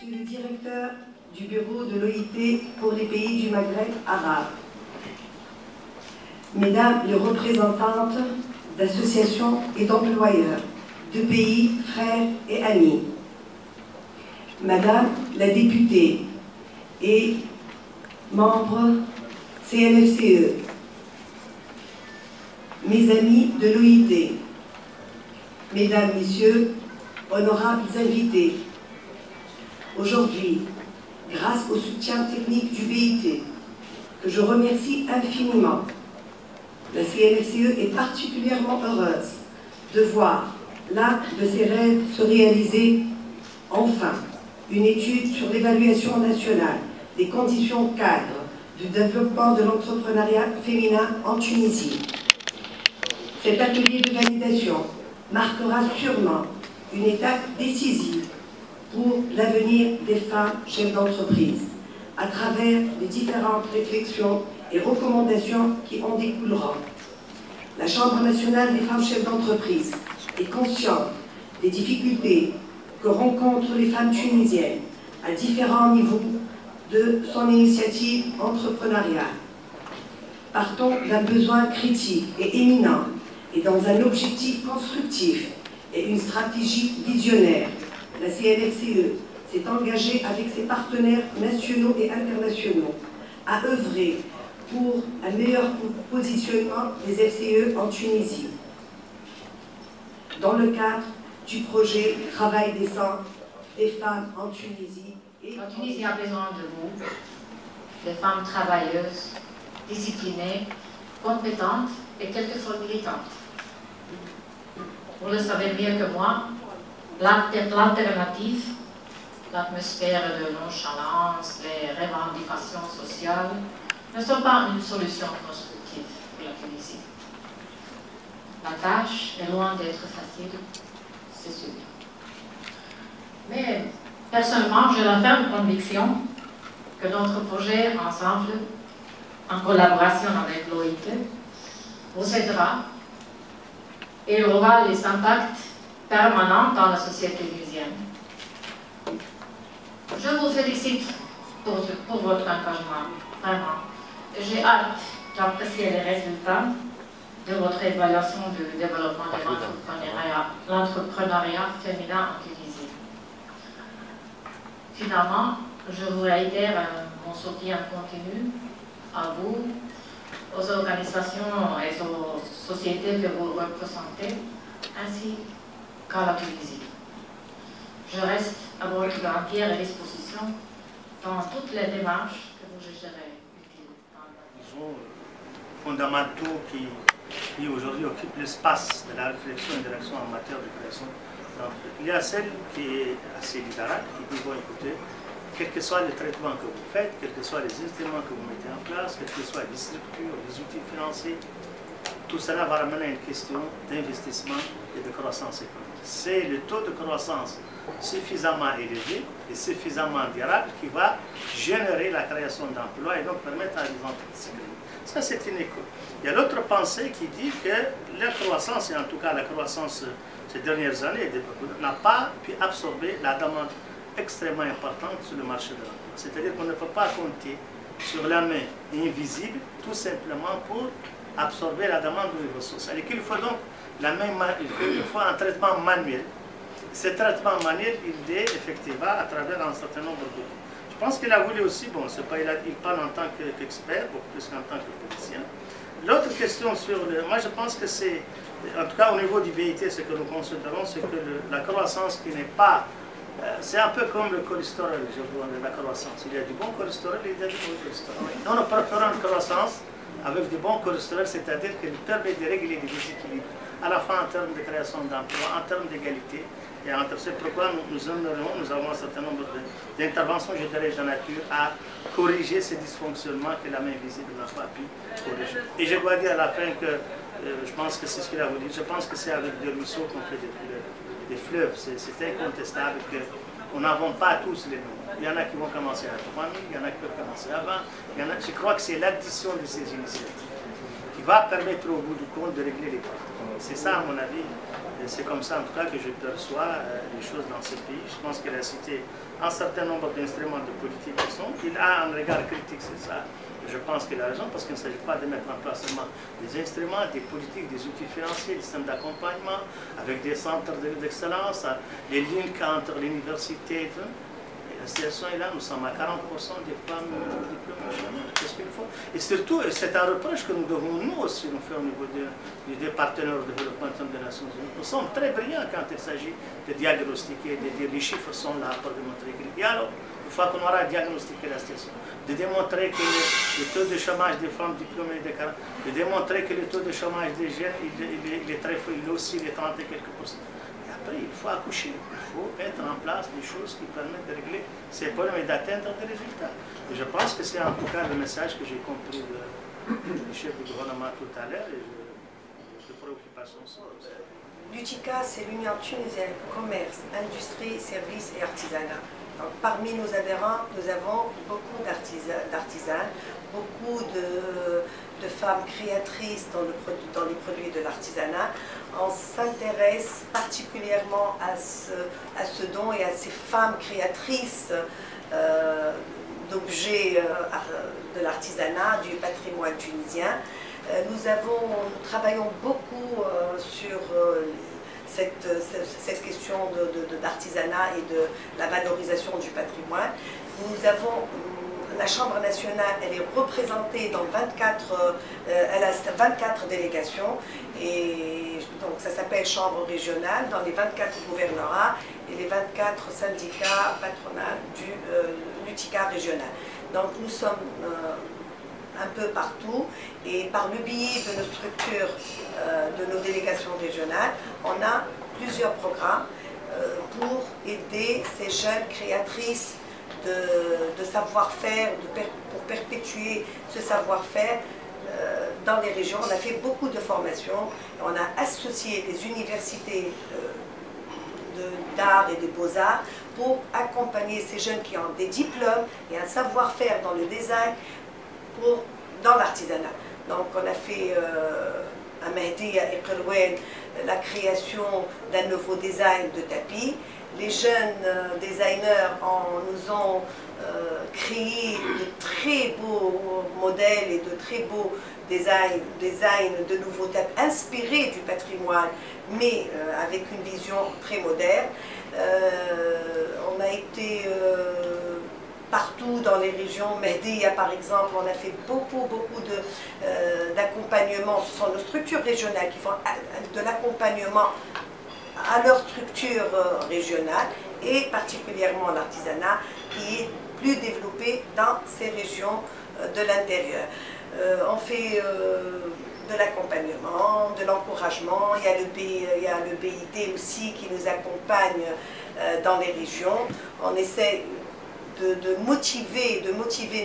Monsieur le directeur du bureau de l'OIT pour les pays du Maghreb arabe, Mesdames les représentantes d'associations et d'employeurs, de pays, frères et amis, Madame la députée et membre CNFCE, mes amis de l'OIT, Mesdames, Messieurs, honorables invités, aujourd'hui, grâce au soutien technique du BIT, que je remercie infiniment, la CNFCE est particulièrement heureuse de voir l'un de ses rêves se réaliser enfin, une étude sur l'évaluation nationale des conditions cadres du développement de l'entrepreneuriat féminin en Tunisie. Cet atelier de validation marquera sûrement une étape décisive pour l'avenir des femmes chefs d'entreprise, à travers les différentes réflexions et recommandations qui en découleront. La Chambre nationale des femmes chefs d'entreprise est consciente des difficultés que rencontrent les femmes tunisiennes à différents niveaux de son initiative entrepreneuriale. Partons d'un besoin critique et éminent et dans un objectif constructif et une stratégie visionnaire, la CNFCE s'est engagée avec ses partenaires nationaux et internationaux à œuvrer pour un meilleur positionnement des FCE en Tunisie, dans le cadre du projet Travail décent des femmes en Tunisie. La Tunisie a besoin de vous, des femmes travailleuses, disciplinées, compétentes et quelquefois militantes. Vous le savez mieux que moi, l'alternative, l'atmosphère de nonchalance, les revendications sociales ne sont pas une solution constructive pour la Tunisie. La tâche est loin d'être facile, c'est sûr. Mais personnellement, j'ai la ferme conviction que notre projet ensemble, en collaboration avec l'OIT, vous aidera et aura les impacts permanents dans la société tunisienne. Je vous félicite pour votre engagement, vraiment. J'ai hâte d'apprécier les résultats de votre évaluation du développement de l'entrepreneuriat féminin en Tunisie. Finalement, je vous réitère mon soutien continu à vous, aux organisations et aux sociétés que vous représentez, ainsi qu'à la Tunisie. Je reste à votre entière disposition dans toutes les démarches que vous jugerez utiles. Disons, fondamentaux qui aujourd'hui occupent l'espace de la réflexion et de l'action en matière de création d'entreprise. Il y a celle qui est assez libérale, qui dit, bon, écoutez, quel que soit le traitement que vous faites, quels que soient les instruments que vous mettez en place, quelles que soient les structures, les outils financiers, tout cela va ramener à une question d'investissement et de croissance économique. C'est le taux de croissance suffisamment élevé et suffisamment durable qui va générer la création d'emplois et donc permettre à des entreprises de créer. Ça, c'est une école. Il y a l'autre pensée qui dit que la croissance, et en tout cas la croissance ces dernières années, n'a pas pu absorber la demande extrêmement importante sur le marché de l'emploi. C'est-à-dire qu'on ne peut pas compter sur la main invisible tout simplement pour absorber la demande au niveau social. Et qu'il faut donc il faut un traitement manuel. Ce traitement manuel, il est effectivement à travers un certain nombre de... Je pense qu'il a voulu aussi, bon, il parle en tant qu'expert, beaucoup plus qu'en tant que politicien. L'autre question sur moi je pense que c'est, en tout cas au niveau du BIT, ce que nous considérons, c'est que la croissance qui n'est pas... c'est un peu comme le cholestérol, je vois, la croissance. Il y a du bon cholestérol et il y a du mauvais cholestérol. Nous, nous préférons une croissance avec du bon cholestérol, c'est-à-dire qu'elle permet de réguler les déséquilibres, à la fois en termes de création d'emplois, en termes d'égalité. Et c'est pourquoi nous avons un certain nombre d'interventions, je dirais, de nature à corriger ces dysfonctionnements que la main visible n'a pas pu corriger. Et je dois dire à la fin que, je pense que c'est ce qu'il a voulu dire, je pense que c'est avec des ruisseaux qu'on fait des fleuves. C'est incontestable qu'on n'invente pas tous les noms. Il y en a qui vont commencer à 3 000, il y en a qui peuvent commencer à 20. Je crois que c'est l'addition de ces initiatives qui va permettre au bout du compte de régler les comptes. C'est ça, à mon avis, c'est comme ça en tout cas que je perçois les choses dans ce pays. Je pense qu'elle a cité un certain nombre d'instruments de politique qui sont. Il a un regard critique, c'est ça. Je pense qu'il a raison parce qu'il ne s'agit pas de mettre en place seulement des instruments, des politiques, des outils financiers, des systèmes d'accompagnement, avec des centres d'excellence, les liens entre l'université. La situation est là, nous sommes à 40% des femmes diplômées. Qu'est-ce qu'il faut? Et surtout, c'est un reproche que nous devons nous aussi nous faire au niveau des partenaires de développement des Nations Unies. Nous sommes très brillants quand il s'agit de diagnostiquer, de dire les chiffres sont là pour démontrer qu'il y a. Alors, une fois qu'on aura diagnostiqué la situation, de démontrer que le taux de chômage des femmes diplômées est de 40%, de démontrer que le taux de chômage des jeunes il est très fort, il est aussi de 30 et quelques %. Et après, il faut accoucher, il faut mettre en place des choses qui permettent de régler ces problèmes et d'atteindre des résultats. Et je pense que c'est en tout cas le message que j'ai compris du chef du gouvernement tout à l'heure et de préoccupation sur ça. L'UTICA, c'est l'Union tunisienne commerce, industrie, services et artisanat. Donc, parmi nos adhérents, nous avons beaucoup d'artisans, beaucoup de femmes créatrices dans les produits de l'artisanat. On s'intéresse particulièrement à ce don et à ces femmes créatrices d'objets de l'artisanat, du patrimoine tunisien. Nous travaillons beaucoup sur cette question d'artisanat et de la valorisation du patrimoine. Nous avons la Chambre nationale, elle est représentée dans 24, elle a 24 délégations, et donc ça s'appelle Chambre régionale, dans les 24 gouvernorats et les 24 syndicats patronaux du l'UTICA régional. Donc nous sommes un peu partout, et par le biais de nos structures, de nos délégations régionales, on a plusieurs programmes pour aider ces jeunes créatrices de savoir-faire, pour perpétuer ce savoir-faire dans les régions. On a fait beaucoup de formations, on a associé les universités d'art et des beaux-arts pour accompagner ces jeunes qui ont des diplômes et un savoir-faire dans le design dans l'artisanat. Donc on a fait à Mehdi, à Iqirwen, la création d'un nouveau design de tapis. Les jeunes designers nous ont créé de très beaux modèles et de très beaux designs de nouveaux tapis inspirés du patrimoine, mais avec une vision très moderne. On a été partout dans les régions. Mehdiya, par exemple, on a fait beaucoup d'accompagnement. Ce sont nos structures régionales qui font de l'accompagnement à leur structure régionale, et particulièrement l'artisanat qui est plus développé dans ces régions de l'intérieur. On fait de l'accompagnement, de l'encouragement. Il y a le BIT aussi qui nous accompagne dans les régions. On essaie de motiver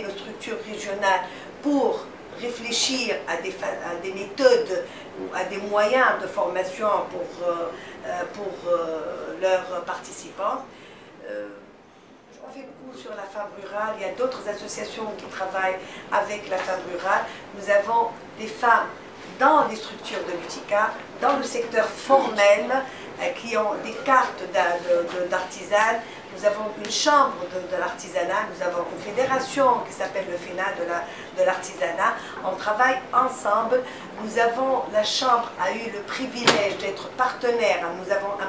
nos structures régionales pour réfléchir à des méthodes ou à des moyens de formation pour leurs participants. On fait beaucoup sur la femme rurale. Il y a d'autres associations qui travaillent avec la femme rurale. Nous avons des femmes dans les structures de l'UTICA, dans le secteur formel, qui ont des cartes d'artisanes. Nous avons une chambre de l'artisanat, nous avons une fédération qui s'appelle le FENA de l'artisanat. On travaille ensemble. La chambre a eu le privilège d'être partenaire. Nous avons un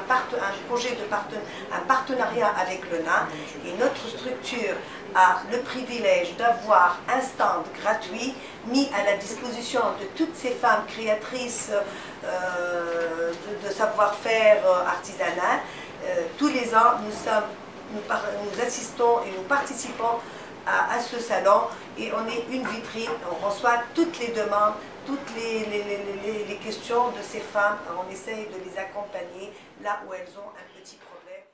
partenariat avec le NA, et notre structure a le privilège d'avoir un stand gratuit mis à la disposition de toutes ces femmes créatrices de savoir-faire artisanal. Tous les ans, nous assistons et nous participons à ce salon, et on est une vitrine. On reçoit toutes les demandes, toutes les questions de ces femmes. On essaye de les accompagner là où elles ont un petit problème.